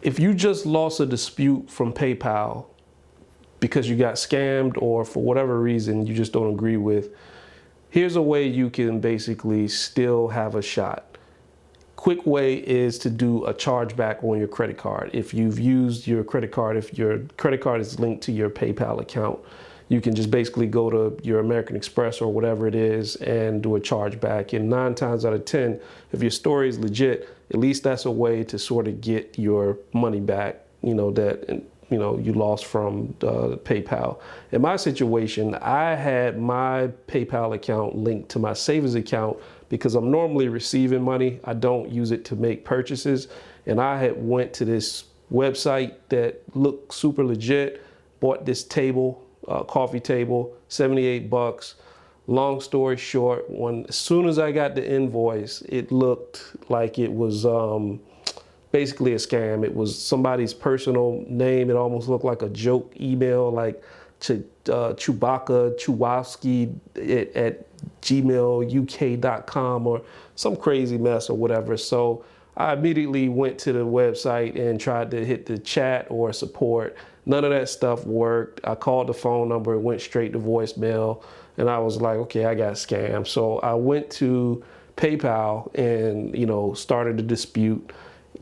if you just lost a dispute from PayPal because you got scammed or for whatever reason you just don't agree with, here's a way you can basically still have a shot. Quick way is to do a chargeback on your credit card. If you've used your credit card, if your credit card is linked to your PayPal account, you can just basically go to your American Express or whatever it is and do a chargeback. And 9 times out of 10, if your story is legit, at least that's a way to sort of get your money back, that you lost from PayPal. In my situation, I had my PayPal account linked to my savings account because I'm normally receiving money. I don't use it to make purchases. And I had went to this website that looked super legit, bought this table, coffee table, $78. Long story short, as soon as I got the invoice, it looked like it was basically a scam. It was somebody's personal name. It almost looked like a joke email, like Chewbacca at gmailuk.com or some crazy mess or whatever. So I immediately went to the website and tried to hit the chat or support. None of that stuff worked. I called the phone number, it went straight to voicemail, and I was like, okay, I got scammed. So I went to PayPal and, started a dispute.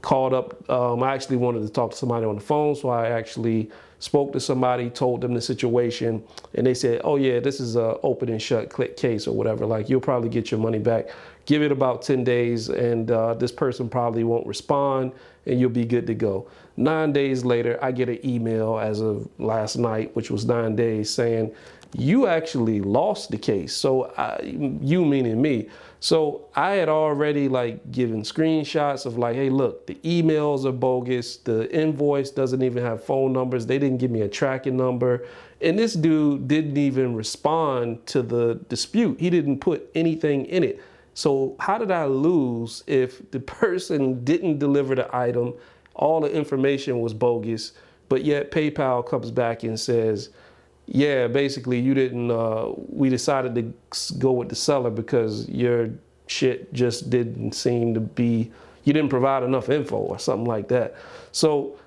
Called up, I actually wanted to talk to somebody on the phone, so I actually spoke to somebody, told them the situation, and they said, oh yeah, this is a open and shut case or whatever, like you'll probably get your money back. Give it about 10 days and this person probably won't respond and you'll be good to go. 9 days later, I get an email as of last night, which was 9 days, saying, you actually lost the case. So you meaning me. So I had already given screenshots of hey, look, the emails are bogus. The invoice doesn't even have phone numbers. They didn't give me a tracking number. And this dude didn't even respond to the dispute. He didn't put anything in it. So how did I lose if the person didn't deliver the item, all the information was bogus, but yet PayPal comes back and says, yeah, basically you didn't, we decided to go with the seller because your shit just didn't seem to be, you didn't provide enough info or something like that. So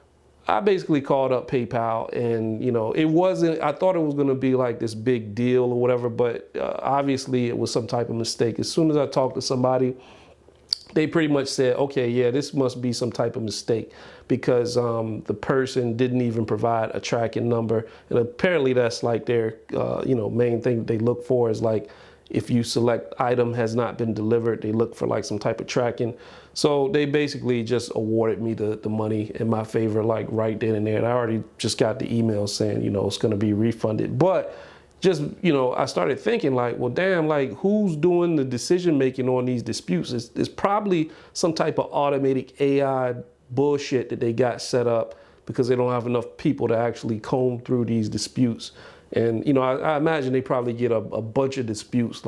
I basically called up PayPal and, it wasn't, I thought it was going to be this big deal or whatever, but obviously it was some type of mistake. As soon as I talked to somebody, they pretty much said, okay, yeah, this must be some type of mistake because the person didn't even provide a tracking number. And apparently that's their, main thing they look for is if you select item has not been delivered, they look for some type of tracking. So they basically just awarded me the money in my favor, right then and there. And I already just got the email saying, it's going to be refunded. But just, I started thinking well, damn, who's doing the decision making on these disputes? It's probably some type of automated AI bullshit that they got set up because they don't have enough people to actually comb through these disputes. And, I imagine they probably get a bunch of disputes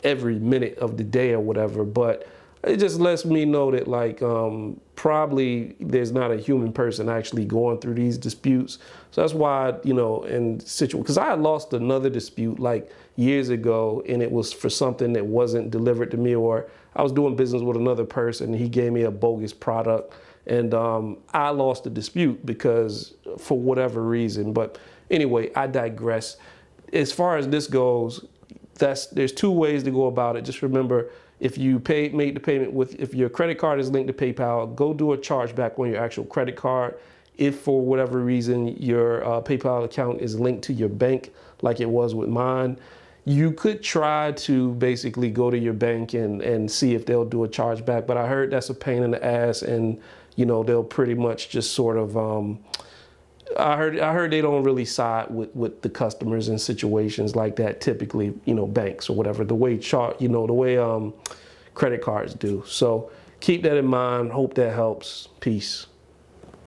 every minute of the day or whatever. But it just lets me know that probably there's not a human person actually going through these disputes. So that's why, because I had lost another dispute years ago and it was for something that wasn't delivered to me, or I was doing business with another person and he gave me a bogus product and I lost the dispute because for whatever reason. But anyway, I digress. As far as this goes, there's 2 ways to go about it. Just remember, if you make the payment if your credit card is linked to PayPal, go do a chargeback on your actual credit card. If for whatever reason your PayPal account is linked to your bank, like it was with mine, you could try to basically go to your bank and see if they'll do a chargeback. But I heard that's a pain in the ass, and they'll pretty much just sort of I heard they don't really side with the customers in situations like that. Typically, banks or whatever, the way credit cards do. So keep that in mind. Hope that helps. Peace.